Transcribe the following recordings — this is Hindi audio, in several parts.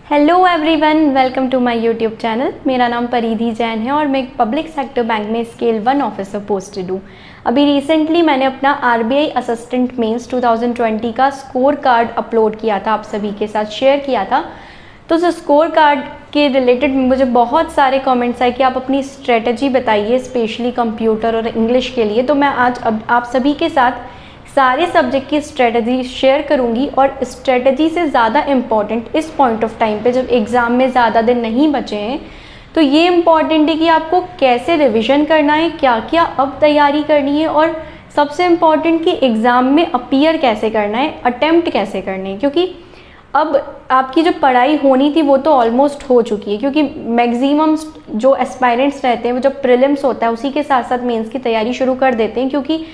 Hello everyone, welcome to my YouTube channel. मेरा नाम परिधि जैन है और मैं एक पब्लिक सेक्टर बैंक में स्केल 1 ऑफिसर पोस्टेड हूँ। अभी रिसेंटली मैंने अपना आरबीआई असिस्टेंट मेंस 2020 का स्कोर कार्ड अपलोड किया था, आप सभी के साथ शेयर किया था। तो उस स्कोर कार्ड के रिलेटेड मुझे बहुत सारे कमेंट्स आए कि आप अपनी स्ट्रेटजी बताइए, स्पेशली कंप्यूटर और इंग्लिश के लिए। तो मैं आज अब आप सभी के साथ सारे सब्जेक्ट की स्ट्रेटजी शेयर करूंगी और स्ट्रेटजी से ज़्यादा इम्पॉर्टेंट इस पॉइंट ऑफ टाइम पे जब एग्ज़ाम में ज़्यादा दिन नहीं बचे हैं तो ये इम्पॉर्टेंट है कि आपको कैसे रिवीजन करना है, क्या क्या अब तैयारी करनी है और सबसे इम्पॉर्टेंट कि एग्ज़ाम में अपीयर कैसे करना है, अटेम्प्ट कैसे करने हैं। क्योंकि अब आपकी जो पढ़ाई होनी थी वो तो ऑलमोस्ट हो चुकी है, क्योंकि मैक्सिमम जो एस्पायरेंट्स रहते हैं वो जब प्रीलिम्स होता है उसी के साथ साथ मेंस की तैयारी शुरू कर देते हैं, क्योंकि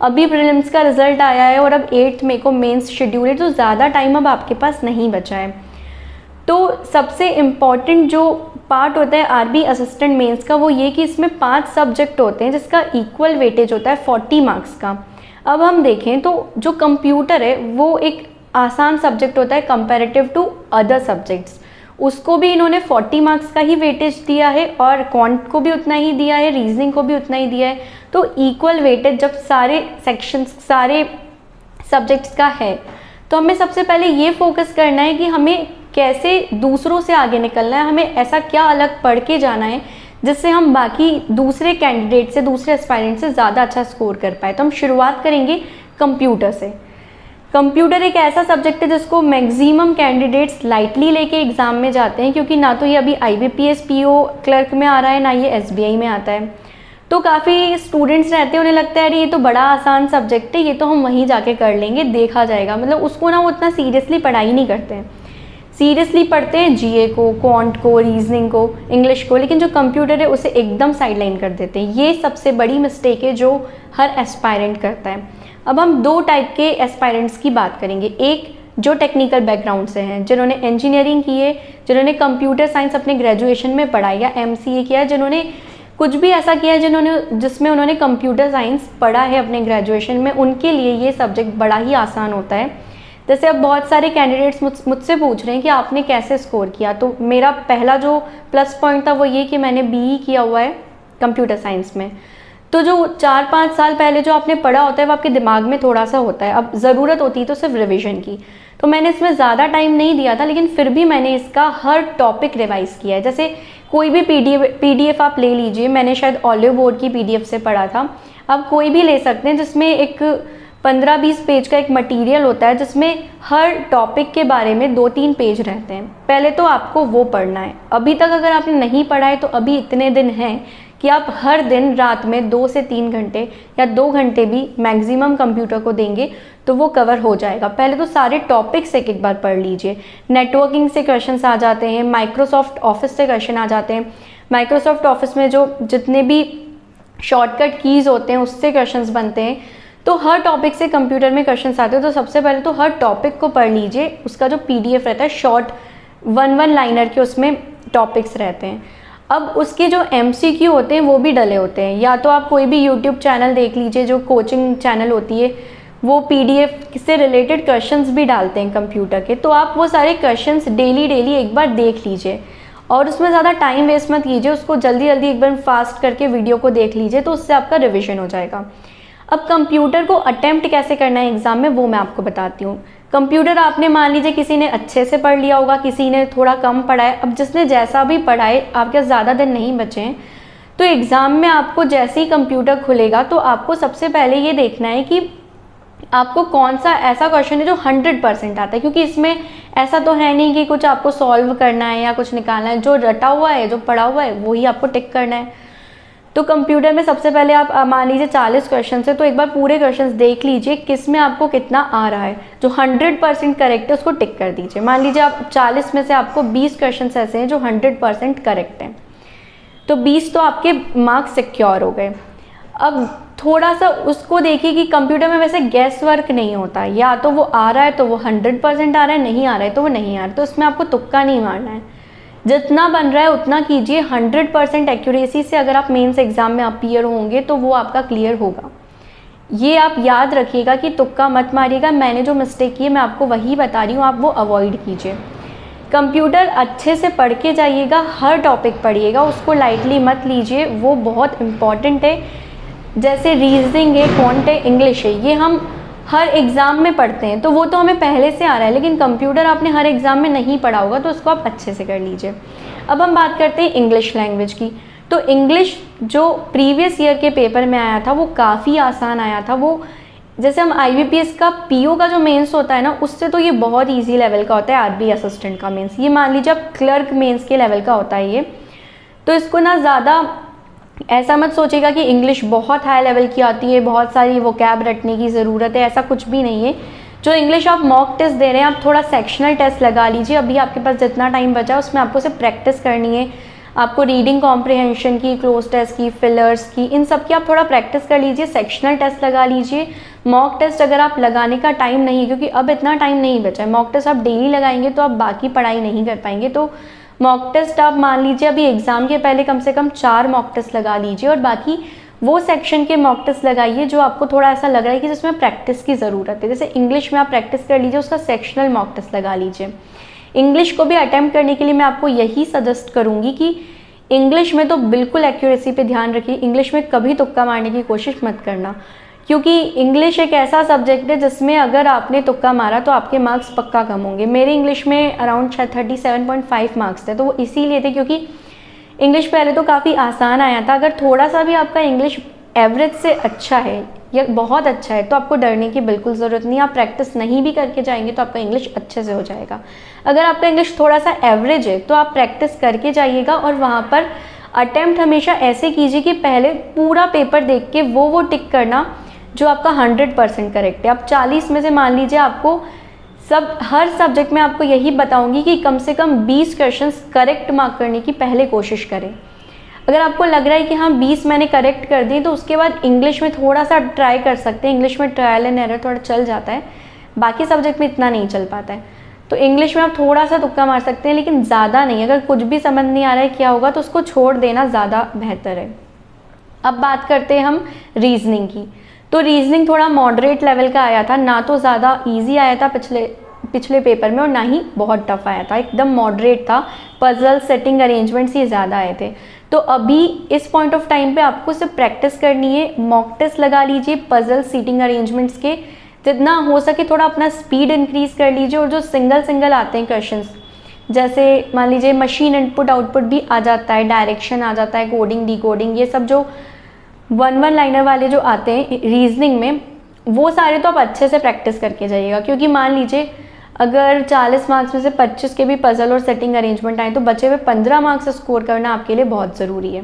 अभी प्रीलिम्स का रिजल्ट आया है और अब 8 मई को मेंस शेड्यूल है, तो ज़्यादा टाइम अब आपके पास नहीं बचा है। तो सबसे इम्पॉर्टेंट जो पार्ट होता है आरबी असिस्टेंट मेंस का वो ये कि इसमें 5 सब्जेक्ट होते हैं जिसका इक्वल वेटेज होता है 40 मार्क्स का। अब हम देखें तो जो कंप्यूटर है वो एक आसान सब्जेक्ट होता है कंपैरेटिव टू अदर सब्जेक्ट्स, उसको भी इन्होंने 40 मार्क्स का ही वेटेज दिया है और क्वांट को भी उतना ही दिया है, रीजनिंग को भी उतना ही दिया है। तो इक्वल वेटेज जब सारे सेक्शंस सारे सब्जेक्ट्स का है तो हमें सबसे पहले ये फोकस करना है कि हमें कैसे दूसरों से आगे निकलना है, हमें ऐसा क्या अलग पढ़ के जाना है जिससे हम बाकी दूसरे कैंडिडेट से, दूसरे एस्पायरेंट से ज़्यादा अच्छा स्कोर कर पाए। तो हम शुरुआत करेंगे कंप्यूटर से। कंप्यूटर एक ऐसा सब्जेक्ट है जिसको मैक्सिमम कैंडिडेट्स लाइटली लेके एग्जाम में जाते हैं, क्योंकि ना तो ये अभी आईबीपीएस पीओ क्लर्क में आ रहा है ना ये एसबीआई में आता है। तो काफ़ी स्टूडेंट्स रहते हैं, उन्हें लगता है अरे ये तो बड़ा आसान सब्जेक्ट है, ये तो हम वहीं जाके कर लेंगे, देखा जाएगा। मतलब उसको ना वो उतना सीरियसली पढ़ाई नहीं करते हैं, सीरियसली पढ़ते हैं जीए को, क्वांट को, रीजनिंग को, इंग्लिश को, लेकिन जो कंप्यूटर है उसे एकदम साइडलाइन कर देते हैं। ये सबसे बड़ी मिस्टेक है जो हर एस्पायरेंट करता है। अब हम 2 टाइप के एस्पायरेंट्स की बात करेंगे। एक जो टेक्निकल बैकग्राउंड से हैं, जिन्होंने इंजीनियरिंग की है, जिन्होंने कंप्यूटर साइंस अपने ग्रेजुएशन में पढ़ा या एमसीए किया, जिन्होंने कुछ भी ऐसा किया है जिसमें उन्होंने कंप्यूटर साइंस पढ़ा है अपने ग्रेजुएशन में, उनके लिए ये सब्जेक्ट बड़ा ही आसान होता है। जैसे अब बहुत सारे कैंडिडेट्स मुझसे पूछ रहे हैं कि आपने कैसे स्कोर किया, तो मेरा पहला जो प्लस पॉइंट था वो ये कि मैंने बीई किया हुआ है कंप्यूटर साइंस में। तो जो 4-5 साल पहले जो आपने पढ़ा होता है वो आपके दिमाग में थोड़ा सा होता है, अब ज़रूरत होती है तो सिर्फ रिवीजन की। तो मैंने इसमें ज़्यादा टाइम नहीं दिया था, लेकिन फिर भी मैंने इसका हर टॉपिक रिवाइज़ किया है। जैसे कोई भी पीडीएफ आप ले लीजिए, मैंने शायद ऑलिव बोर्ड की पीडीएफ से पढ़ा था, आप कोई भी ले सकते हैं, जिसमें एक 15-20 पेज का एक मटेरियल होता है जिसमें हर टॉपिक के बारे में 2-3 पेज रहते हैं। पहले तो आपको वो पढ़ना है। अभी तक अगर आपने नहीं पढ़ा है तो अभी इतने दिन हैं कि आप हर दिन रात में 2 से 3 घंटे या 2 घंटे भी मैक्सिमम कंप्यूटर को देंगे तो वो कवर हो जाएगा। पहले तो सारे टॉपिक्स एक बार पढ़ लीजिए। नेटवर्किंग से क्वेश्चंस आ जाते हैं, माइक्रोसॉफ्ट ऑफिस से क्वेश्चन आ जाते हैं, माइक्रोसॉफ्ट ऑफिस में जो जितने भी शॉर्टकट कीज़ होते हैं उससे क्वेश्चंस बनते हैं। तो हर टॉपिक से कंप्यूटर में क्वेश्चंस आते हैं, तो सबसे पहले तो हर टॉपिक को पढ़ लीजिए। उसका जो पीडीएफ रहता है शॉर्ट 1-1 लाइनर के उसमें टॉपिक्स रहते हैं। अब उसके जो एमसीक्यू होते हैं वो भी डले होते हैं। या तो आप कोई भी यूट्यूब चैनल देख लीजिए, जो कोचिंग चैनल होती है वो पीडीएफ से रिलेटेड क्वेश्चंस भी डालते हैं कंप्यूटर के, तो आप वो सारे क्वेश्चंस डेली एक बार देख लीजिए और उसमें ज़्यादा टाइम वेस्ट मत कीजिए, उसको जल्दी एक बार फास्ट करके वीडियो को देख लीजिए, तो उससे आपका रिविजन हो जाएगा। अब कंप्यूटर को अटेम्प्ट कैसे करना है एग्ज़ाम में वो मैं आपको बताती हूँ। कंप्यूटर आपने मान लीजिए किसी ने अच्छे से पढ़ लिया होगा, किसी ने थोड़ा कम पढ़ा है। अब जिसने जैसा भी पढ़ा है, आपके ज़्यादा दिन नहीं बचे हैं, तो एग्ज़ाम में आपको जैसे ही कंप्यूटर खुलेगा तो आपको सबसे पहले ये देखना है कि आपको कौन सा ऐसा क्वेश्चन है जो 100% आता है, क्योंकि इसमें ऐसा तो है नहीं कि कुछ आपको सॉल्व करना है या कुछ निकालना है। जो रटा हुआ है, जो पढ़ा हुआ है वही आपको टिक करना है। तो कंप्यूटर में सबसे पहले आप मान लीजिए 40 क्वेश्चन है, तो एक बार पूरे क्वेश्चंस देख लीजिए किस में आपको कितना आ रहा है। जो 100% करेक्ट है उसको टिक कर दीजिए। मान लीजिए आप 40 में से आपको 20 क्वेश्चंस ऐसे हैं जो 100% करेक्ट हैं, तो 20 तो आपके मार्क्स सिक्योर हो गए। अब थोड़ा सा उसको देखिए कि कंप्यूटर में वैसे गैस वर्क नहीं होता, या तो वो आ रहा है तो वो 100% आ रहा है, नहीं आ रहा है तो वो नहीं आ रहा है। तो उसमें आपको तुक्का नहीं मारना है, जितना बन रहा है उतना कीजिए। 100% एक्यूरेसी से अगर आप मेंस एग्जाम में अपीयर होंगे तो वो आपका क्लियर होगा। ये आप याद रखिएगा कि तुक्का मत मारिएगा। मैंने जो मिस्टेक की है मैं आपको वही बता रही हूँ, आप वो अवॉइड कीजिए। कंप्यूटर अच्छे से पढ़ के जाइएगा, हर टॉपिक पढ़िएगा, उसको लाइटली मत लीजिए, वो बहुत इम्पॉर्टेंट है। जैसे रीजनिंग है, क्वांट है, इंग्लिश है, ये हम हर एग्ज़ाम में पढ़ते हैं, तो वो तो हमें पहले से आ रहा है, लेकिन कंप्यूटर आपने हर एग्ज़ाम में नहीं पढ़ा होगा, तो उसको आप अच्छे से कर लीजिए। अब हम बात करते हैं इंग्लिश लैंग्वेज की। तो इंग्लिश जो प्रीवियस ईयर के पेपर में आया था वो काफ़ी आसान आया था। वो जैसे हम IBPS का PO का जो मेंस होता है ना, उससे तो ये बहुत इजी लेवल का होता है। RBI असिस्टेंट का मेंस, ये मान लीजिए आप क्लर्क मेंस के लेवल का होता है ये। तो इसको ना ज़्यादा ऐसा मत सोचिएगा कि इंग्लिश बहुत हाई लेवल की आती है, बहुत सारी वोकैब रटने की ज़रूरत है, ऐसा कुछ भी नहीं है। जो इंग्लिश आप मॉक टेस्ट दे रहे हैं, आप थोड़ा सेक्शनल टेस्ट लगा लीजिए। अभी आपके पास जितना टाइम बचा है उसमें आपको सिर्फ प्रैक्टिस करनी है। आपको रीडिंग कॉम्प्रिहेंशन की, क्लोज टेस्ट की, फिलर्स की, इन सब की आप थोड़ा प्रैक्टिस कर लीजिए। सेक्शनल टेस्ट लगा लीजिए। मॉक टेस्ट अगर आप लगाने का टाइम नहीं है, क्योंकि अब इतना टाइम नहीं बचा है, मॉक टेस्ट आप डेली लगाएंगे तो आप बाकी पढ़ाई नहीं कर पाएंगे। तो मॉक टेस्ट आप मान लीजिए अभी एग्ज़ाम के पहले कम से कम 4 मॉक टेस्ट लगा लीजिए, और बाकी वो सेक्शन के मॉक टेस्ट लगाइए जो आपको थोड़ा ऐसा लग रहा है कि जिसमें प्रैक्टिस की ज़रूरत है। जैसे इंग्लिश में आप प्रैक्टिस कर लीजिए, उसका सेक्शनल मॉक टेस्ट लगा लीजिए। इंग्लिश को भी अटैम्प्ट करने के लिए मैं आपको यही सजेस्ट करूँगी कि इंग्लिश में तो बिल्कुल एक्यूरेसी पे ध्यान रखिए। इंग्लिश में कभी तुक्का मारने की कोशिश मत करना, क्योंकि इंग्लिश एक ऐसा सब्जेक्ट है जिसमें अगर आपने तुक्का मारा तो आपके मार्क्स पक्का कम होंगे। मेरे इंग्लिश में अराउंड 37.5 मार्क्स थे, तो वो इसीलिए थे क्योंकि इंग्लिश पहले तो काफ़ी आसान आया था। अगर थोड़ा सा भी आपका इंग्लिश एवरेज से अच्छा है या बहुत अच्छा है तो आपको डरने की बिल्कुल ज़रूरत नहीं। आप प्रैक्टिस नहीं भी करके जाएंगे तो आपका इंग्लिश अच्छे से हो जाएगा। अगर आपका इंग्लिश थोड़ा सा एवरेज है तो आप प्रैक्टिस करके जाइएगा, और वहाँ पर अटैम्प्ट हमेशा ऐसे कीजिए कि पहले पूरा पेपर देख के वो टिक करना जो आपका 100% करेक्ट है। आप 40 में से मान लीजिए आपको हर सब्जेक्ट में आपको यही बताऊंगी कि कम से कम 20 क्वेश्चंस करेक्ट मार्क करने की पहले कोशिश करें। अगर आपको लग रहा है कि हाँ 20 मैंने करेक्ट कर दी, तो उसके बाद इंग्लिश में थोड़ा सा ट्राई कर सकते हैं। इंग्लिश में ट्रायल एंड एरर थोड़ा चल जाता है, बाकी सब्जेक्ट में इतना नहीं चल पाता है। तो इंग्लिश में आप थोड़ा सा तुक्का मार सकते हैं, लेकिन ज़्यादा नहीं। अगर कुछ भी समझ नहीं आ रहा है क्या होगा तो उसको छोड़ देना ज़्यादा बेहतर है। अब बात करते हैं हम रीजनिंग की। तो रीजनिंग थोड़ा मॉडरेट लेवल का आया था, ना तो ज़्यादा इजी आया था पिछले पेपर में और ना ही बहुत टफ आया था, एकदम मॉडरेट था। पजल, सेटिंग, अरेंजमेंट्स ये ज़्यादा आए थे। तो अभी इस पॉइंट ऑफ टाइम पे आपको सिर्फ प्रैक्टिस करनी है। मॉक टेस्ट लगा लीजिए पजल, सीटिंग, अरेंजमेंट्स के, जितना हो सके थोड़ा अपना स्पीड इंक्रीज कर लीजिए। और जो सिंगल आते हैं क्वेश्चंस, जैसे मान लीजिए मशीन इनपुट आउटपुट भी आ जाता है, डायरेक्शन आ जाता है, कोडिंग, डिकोडिंग, ये सब जो 1 लाइनर वाले जो आते हैं रीजनिंग में, वो सारे तो आप अच्छे से प्रैक्टिस करके जाइएगा। क्योंकि मान लीजिए अगर 40 मार्क्स में से 25 के भी पजल और सेटिंग अरेंजमेंट आए तो बचे हुए 15 मार्क्स स्कोर करना आपके लिए बहुत ज़रूरी है।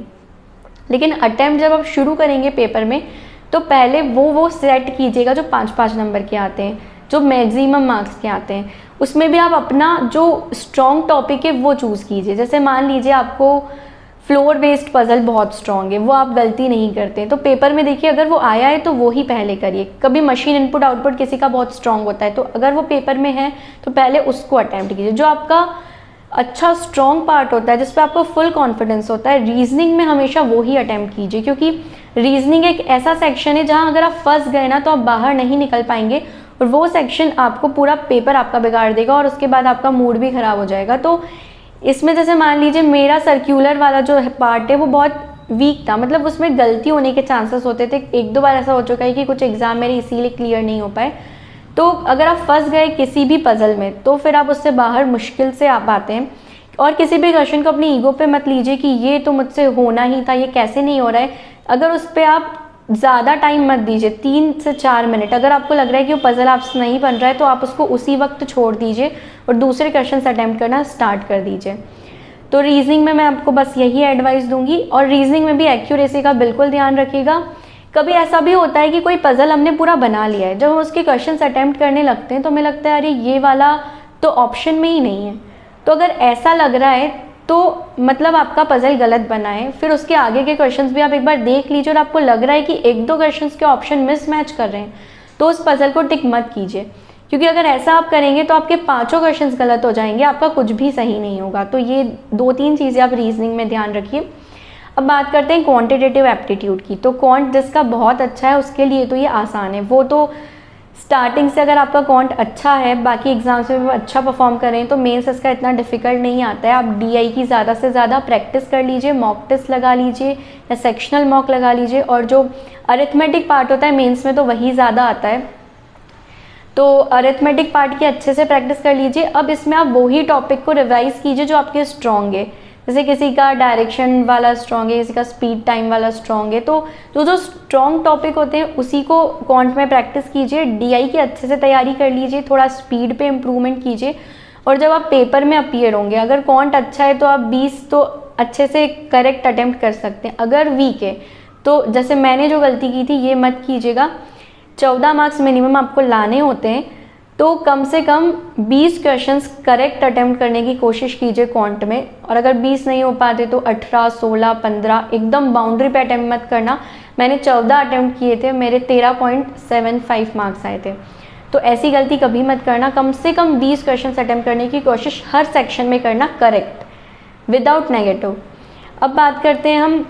लेकिन अटैम्प्ट जब आप शुरू करेंगे पेपर में तो पहले वो सेट कीजिएगा जो 5-5 नंबर के आते हैं, जो मैक्सिमम मार्क्स के आते हैं। उसमें भी आप अपना जो स्ट्रॉन्ग टॉपिक है वो चूज़ कीजिए। जैसे मान लीजिए आपको फ्लोर बेस्ड पजल बहुत स्ट्रॉन्ग है, वो आप गलती नहीं करते, तो पेपर में देखिए अगर वो आया है तो वो ही पहले करिए। कभी मशीन इनपुट आउटपुट किसी का बहुत स्ट्रॉन्ग होता है, तो अगर वो पेपर में है तो पहले उसको अटैम्प्ट कीजिए। जो आपका अच्छा स्ट्रॉन्ग पार्ट होता है, जिस पर आपको फुल कॉन्फिडेंस होता है, रीजनिंग में हमेशा वो ही अटैम्प्ट कीजिए। क्योंकि रीजनिंग एक ऐसा सेक्शन है जहाँ अगर आप फंस गए ना तो आप बाहर नहीं निकल पाएंगे, और वो सेक्शन आपको पूरा पेपर आपका बिगाड़ देगा और उसके बाद आपका मूड भी ख़राब हो जाएगा। तो इसमें जैसे मान लीजिए मेरा सर्क्यूलर वाला जो पार्ट है वो बहुत वीक था, मतलब उसमें गलती होने के चांसेस होते थे। 1-2 बार ऐसा हो चुका है कि कुछ एग्जाम मेरे इसीलिए क्लियर नहीं हो पाए। तो अगर आप फंस गए किसी भी पजल में तो फिर आप उससे बाहर मुश्किल से आ पाते हैं। और किसी भी क्वेश्चन को अपनी ईगो पे मत लीजिए कि ये तो मुझसे होना ही था, ये कैसे नहीं हो रहा है। अगर उस पर आप ज़्यादा टाइम मत दीजिए, 3 से 4 मिनट। अगर आपको लग रहा है कि वो पजल आपसे नहीं बन रहा है तो आप उसको उसी वक्त छोड़ दीजिए और दूसरे क्वेश्चन अटैम्प्ट करना स्टार्ट कर दीजिए। तो रीजनिंग में मैं आपको बस यही एडवाइस दूंगी। और रीजनिंग में भी एक्यूरेसी का बिल्कुल ध्यान रखिएगा। कभी ऐसा भी होता है कि कोई पजल हमने पूरा बना लिया है, जब हम उसके क्वेश्चन अटैम्प्ट करने लगते हैं तो हमें लगता है अरे ये वाला तो ऑप्शन में ही नहीं है। तो अगर ऐसा लग रहा है तो मतलब आपका पजल गलत बना है। फिर उसके आगे के क्वेश्चंस भी आप एक बार देख लीजिए और आपको लग रहा है कि 1-2 क्वेश्चंस के ऑप्शन मिसमैच कर रहे हैं तो उस पजल को टिक मत कीजिए, क्योंकि अगर ऐसा आप करेंगे तो आपके 5 क्वेश्चंस गलत हो जाएंगे, आपका कुछ भी सही नहीं होगा। तो ये 2-3 चीज़ें आप रीजनिंग में ध्यान रखिए। अब बात करते हैं क्वांटिटेटिव एप्टीट्यूड की। तो क्वांट जिसका बहुत अच्छा है उसके लिए तो ये आसान है, वो तो स्टार्टिंग से अगर आपका क्वांट अच्छा है, बाकी एग्जाम्स में भी अच्छा परफॉर्म करें, तो मेंस इसका इतना डिफिकल्ट नहीं आता है। आप डीआई की ज़्यादा से ज़्यादा प्रैक्टिस कर लीजिए, मॉक टेस्ट लगा लीजिए या सेक्शनल मॉक लगा लीजिए, और जो अरिथमेटिक पार्ट होता है मेंस में तो वही ज़्यादा आता है, तो अरिथमेटिक पार्ट की अच्छे से प्रैक्टिस कर लीजिए। अब इसमें आप वही टॉपिक को रिवाइज कीजिए जो आपके स्ट्रॉन्ग है। जैसे किसी का डायरेक्शन वाला स्ट्रॉन्ग है, किसी का स्पीड टाइम वाला स्ट्रॉन्ग है, तो जो स्ट्रॉन्ग टॉपिक होते हैं उसी को क्वांट में प्रैक्टिस कीजिए। डीआई की अच्छे से तैयारी कर लीजिए, थोड़ा स्पीड पे इम्प्रूवमेंट कीजिए, और जब आप पेपर में अपीयर होंगे, अगर क्वांट अच्छा है तो आप 20 तो अच्छे से करेक्ट अटेम्प्ट कर सकते हैं। अगर वीक है तो जैसे मैंने जो गलती की थी ये मत कीजिएगा। 14 मार्क्स मिनिमम आपको लाने होते हैं, तो कम से कम 20 क्वेश्चंस करेक्ट अटेम्प्ट करने की कोशिश कीजिए क्वांट में, और अगर 20 नहीं हो पाते तो 18, 16, 15 एकदम बाउंड्री पे अटेम्प्ट मत करना। मैंने 14 अटेम्प्ट किए थे, मेरे 13.75 मार्क्स आए थे, तो ऐसी गलती कभी मत करना। कम से कम 20 क्वेश्चंस अटेम्प्ट करने की कोशिश हर सेक्शन में करना करेक्ट विदाउट नेगेटिव। अब बात करते हैं हम,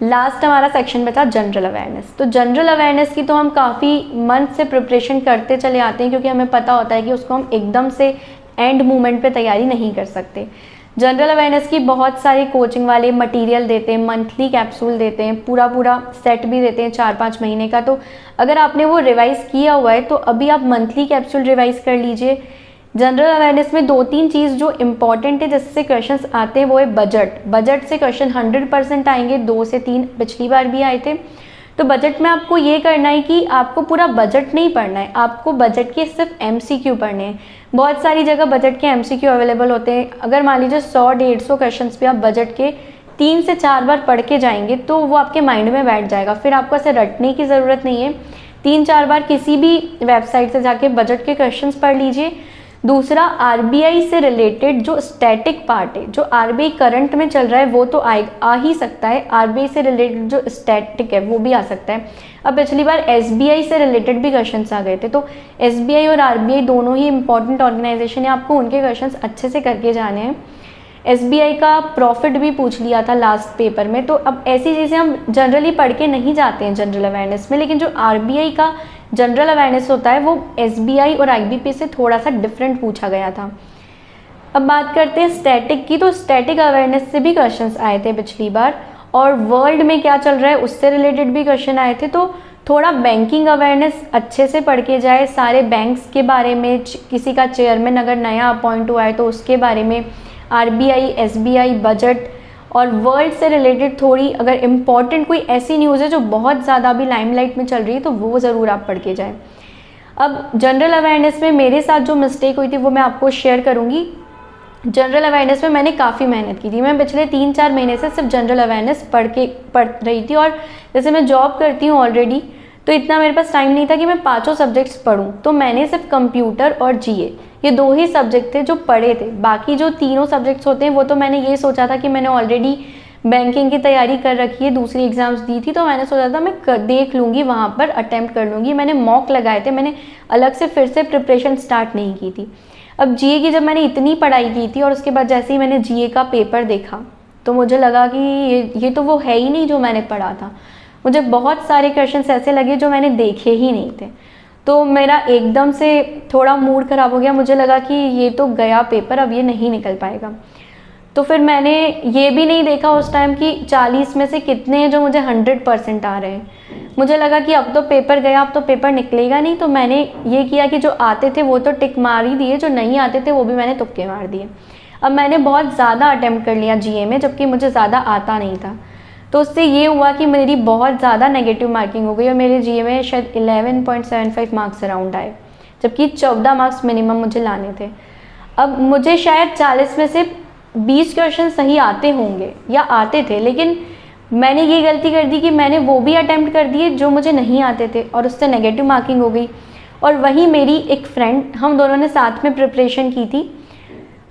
लास्ट हमारा सेक्शन में था जनरल अवेयरनेस। तो जनरल अवेयरनेस की तो हम काफ़ी मंथ से प्रिपरेशन करते चले आते हैं, क्योंकि हमें पता होता है कि उसको हम एकदम से एंड मोमेंट पे तैयारी नहीं कर सकते। जनरल अवेयरनेस की बहुत सारे कोचिंग वाले मटेरियल देते हैं, मंथली कैप्सूल देते हैं, पूरा सेट भी देते हैं 4-5 महीने का। तो अगर आपने वो रिवाइज़ किया हुआ है तो अभी आप मंथली कैप्सूल रिवाइज़ कर लीजिए। जनरल अवेयरनेस में 2-3 चीज़ जो इम्पॉर्टेंट है जिससे क्वेश्चंस आते हैं वो है बजट से क्वेश्चन 100% आएंगे, 2 से 3 पिछली बार भी आए थे। तो बजट में आपको ये करना है कि आपको पूरा बजट नहीं पढ़ना है, आपको बजट के सिर्फ एमसीक्यू पढ़ने हैं। बहुत सारी जगह बजट के एमसीक्यू अवेलेबल होते हैं। अगर मान लीजिए 100-150 क्वेश्चन भी आप बजट के 3 से 4 बार पढ़ के जाएंगे तो वो आपके माइंड में बैठ जाएगा, फिर आपको ऐसे रटने की ज़रूरत नहीं है। 3-4 बार किसी भी वेबसाइट से जाके बजट के क्वेश्चंस पढ़ लीजिए। दूसरा, आरबीआई से रिलेटेड जो स्टैटिक पार्ट है, जो आरबीआई करंट में चल रहा है वो तो आ ही सकता है, आरबीआई से रिलेटेड जो स्टैटिक है वो भी आ सकता है। अब पिछली बार एसबीआई से रिलेटेड भी क्वेश्चंस आ गए थे, तो एसबीआई और आरबीआई दोनों ही इंपॉर्टेंट ऑर्गेनाइजेशन है, आपको उनके क्वेश्चंस अच्छे से करके जाने हैं। एसबीआई का प्रॉफिट भी पूछ लिया था लास्ट पेपर में, तो अब ऐसी चीज़ें हम जनरली पढ़ के नहीं जाते हैं जनरल अवेयरनेस में, लेकिन जो आरबीआई का जनरल अवेयरनेस होता है वो एसबीआई और आईबीपी से थोड़ा सा डिफरेंट पूछा गया था। अब बात करते हैं स्टैटिक की, तो स्टैटिक अवेयरनेस से भी क्वेश्चंस आए थे पिछली बार, और वर्ल्ड में क्या चल रहा है उससे रिलेटेड भी क्वेश्चन आए थे। तो थोड़ा बैंकिंग अवेयरनेस अच्छे से पढ़ के जाए, सारे बैंक्स के बारे में, किसी का चेयरमैन अगर नया अपॉइंट हुआ है तो उसके बारे में, आरबीआई, एसबीआई, बजट, और वर्ल्ड से रिलेटेड थोड़ी अगर इम्पॉर्टेंट कोई ऐसी न्यूज़ है जो बहुत ज़्यादा अभी लाइमलाइट में चल रही है तो वो ज़रूर आप पढ़ के जाएं। अब जनरल अवेयरनेस में मेरे साथ जो मिस्टेक हुई थी वो मैं आपको शेयर करूँगी। जनरल अवेयरनेस में मैंने काफ़ी मेहनत की थी, मैं पिछले 3-4 महीने से सिर्फ जनरल अवेयरनेस पढ़ रही थी, और जैसे मैं जॉब करती हूँ ऑलरेडी, तो इतना मेरे पास टाइम नहीं था कि मैं 5 सब्जेक्ट्स पढूं, तो मैंने सिर्फ कंप्यूटर और जीए ये 2 ही सब्जेक्ट थे जो पढ़े थे। बाकी जो 3 सब्जेक्ट्स होते हैं वो तो मैंने ये सोचा था कि मैंने ऑलरेडी बैंकिंग की तैयारी कर रखी है, दूसरी एग्जाम्स दी थी, तो मैंने सोचा था मैं देख लूँगी, वहाँ पर अटैम्प्ट कर लूँगी। मैंने मॉक लगाए थे, मैंने अलग से फिर से प्रिपरेशन स्टार्ट नहीं की थी। अब जीए की जब मैंने इतनी पढ़ाई की थी और उसके बाद जैसे ही मैंने जीए का पेपर देखा तो मुझे लगा कि ये तो वो है ही नहीं जो मैंने पढ़ा था। मुझे बहुत सारे क्वेश्चंस ऐसे लगे जो मैंने देखे ही नहीं थे, तो मेरा एकदम से थोड़ा मूड ख़राब हो गया। मुझे लगा कि ये तो गया पेपर, अब ये नहीं निकल पाएगा। तो फिर मैंने ये भी नहीं देखा उस टाइम कि 40 में से कितने हैं जो मुझे 100% आ रहे हैं। मुझे लगा कि अब तो पेपर गया, अब तो पेपर निकलेगा नहीं, तो मैंने ये किया कि जो आते थे वो तो टिक मार ही दिए, जो नहीं आते थे वो भी मैंने तुक्के मार दिए। अब मैंने बहुत ज़्यादा अटैम्प्ट कर लिया जीए में, जबकि मुझे ज़्यादा आता नहीं था, तो उससे ये हुआ कि मेरी बहुत ज़्यादा नेगेटिव मार्किंग हो गई और मेरे जीए में शायद 11.75 मार्क्स अराउंड आए, जबकि 14 मार्क्स मिनिमम मुझे लाने थे। अब मुझे शायद 40 में से 20 क्वेश्चन सही आते होंगे या आते थे, लेकिन मैंने ये गलती कर दी कि मैंने वो भी अटैम्प्ट कर दिए जो मुझे नहीं आते थे, और उससे नेगेटिव मार्किंग हो गई। और वहीं मेरी एक फ्रेंड, हम दोनों ने साथ में प्रिपरेशन की थी,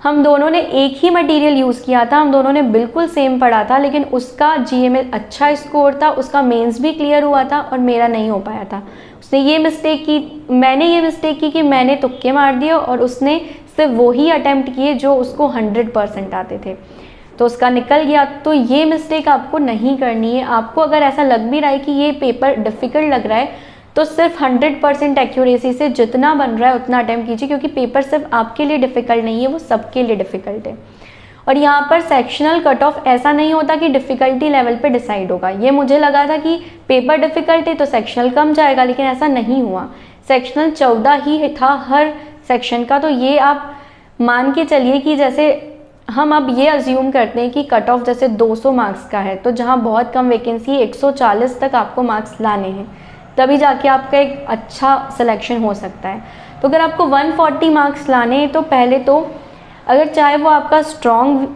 हम दोनों ने एक ही मटेरियल यूज़ किया था, हम दोनों ने बिल्कुल सेम पढ़ा था, लेकिन उसका जीए में अच्छा स्कोर था, उसका मेंस भी क्लियर हुआ था और मेरा नहीं हो पाया था। उसने ये मिस्टेक की, मैंने ये मिस्टेक की कि मैंने तुक्के मार दिए और उसने सिर्फ वही अटैम्प्ट किए जो उसको 100% आते थे, तो उसका निकल गया। तो ये मिस्टेक आपको नहीं करनी है। आपको अगर ऐसा लग भी रहा है कि ये पेपर डिफ़िकल्ट लग रहा है तो सिर्फ 100% एक्यूरेसी से जितना बन रहा है उतना अटैम्प्ट कीजिए, क्योंकि पेपर सिर्फ आपके लिए डिफ़िकल्ट नहीं है, वो सबके लिए डिफ़िकल्ट है। और यहाँ पर सेक्शनल कट ऑफ ऐसा नहीं होता कि डिफ़िकल्टी लेवल पे डिसाइड होगा। ये मुझे लगा था कि पेपर डिफ़िकल्ट है तो सेक्शनल कम जाएगा, लेकिन ऐसा नहीं हुआ। सेक्शनल 14 ही था हर सेक्शन का। तो ये आप मान के चलिए कि जैसे हम अब ये अज्यूम करते हैं कि कट ऑफ जैसे 200 मार्क्स का है, तो जहाँ बहुत कम वैकेंसी 140 तक आपको मार्क्स लाने हैं, तभी जाके आपका एक अच्छा सिलेक्शन हो सकता है। तो अगर आपको 140 मार्क्स लाने हैं तो पहले तो अगर चाहे वो आपका स्ट्रॉन्ग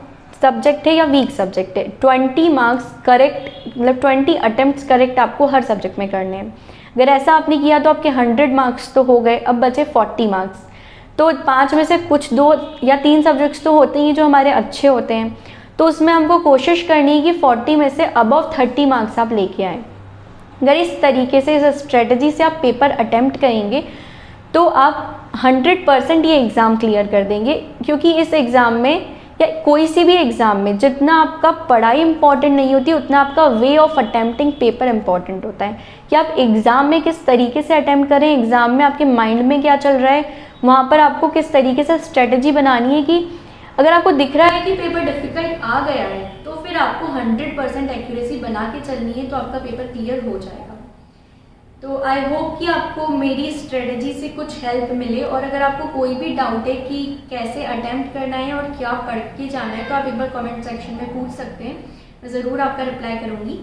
सब्जेक्ट है या वीक सब्जेक्ट है, 20 मार्क्स करेक्ट, मतलब 20 अटेम्प्ट्स करेक्ट आपको हर सब्जेक्ट में करने हैं। अगर ऐसा आपने किया तो आपके 100 मार्क्स तो हो गए, अब बचे 40 मार्क्स। तो 5 में से कुछ 2 या 3 सब्जेक्ट्स तो होते ही जो हमारे अच्छे होते हैं, तो उसमें हमको कोशिश करनी है कि 40 में से अबव 30 मार्क्स आप लेके आएँ। अगर इस तरीके से, इस स्ट्रेटजी से आप पेपर अटेम्प्ट करेंगे तो आप 100% ये एग्ज़ाम क्लियर कर देंगे। क्योंकि इस एग्ज़ाम में या कोई सी भी एग्ज़ाम में जितना आपका पढ़ाई इंपॉर्टेंट नहीं होती, उतना आपका way of attempting paper important होता है कि आप एग्ज़ाम में किस तरीके से अटेम्प्ट करें, एग्ज़ाम में आपके माइंड में क्या चल रहा है, वहाँ पर आपको किस तरीके से स्ट्रेटजी बनानी है कि अगर आपको दिख रहा है कि पेपर डिफ़िकल्ट आ गया है तो फिर आपको 100% एक्यूरेसी बना के चलनी है, तो आपका पेपर क्लियर हो जाएगा। तो आई होप कि आपको मेरी स्ट्रेटजी से कुछ हेल्प मिले, और अगर आपको कोई भी डाउट है कि कैसे अटेम्प्ट करना है और क्या पढ़ के जाना है, तो आप एक बार कमेंट सेक्शन में पूछ सकते हैं, मैं ज़रूर आपका रिप्लाई करूँगी।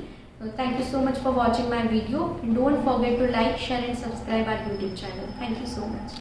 Thank you so much for watching my video. Don't forget to like, share and subscribe our YouTube channel. Thank you so much.